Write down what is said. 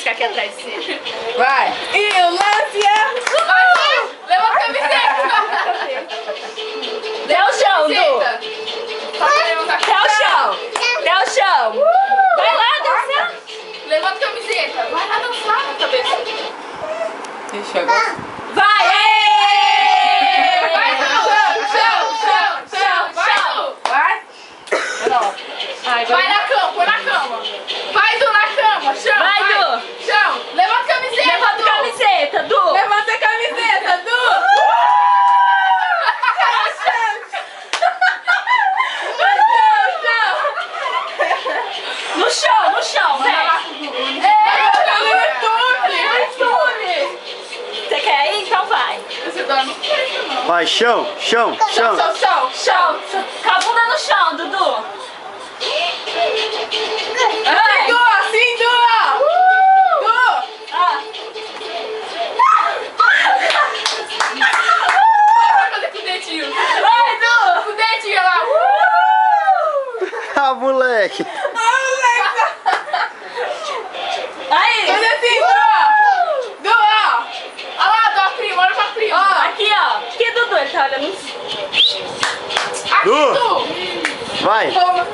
ficar aqui atrás de você. Vai. E o lance é... Vai, levanta a camiseta. Até o chão, Du. Até o chão. Até o chão. Vai lá, dançar. Levanta a camiseta. Vai lá dançar, cabeça. Deixa eu agora. Vai! Vai, Du. Chão. Vai, Du. Vai. Ai, Vai na cama, põe na cama. Vai, Du, na cama. Chão. Vai, Du. Chão. Levanta a camiseta, Levanta a Du. camiseta, Du. Levanta a camiseta, Du. No chão, no chão, vem. Você quer ir? Então vai. Você dorme. Vai, chão, chão, chão. Chão. Chão. Com a bunda no chão, Dudu. Vai. Du, assim, Du. Du. Ah. Vai fazer com o dedinho. Vai, Du. Com o dedinho lá. Ah, moleque. Aí. Faz assim, Du. Du, ó. Olha lá, dá a prima, olha pra prima. Ó, aqui, ó. Aqui, Dudu, ele tá olhando. Aqui, Du. Du. Vai. Toma.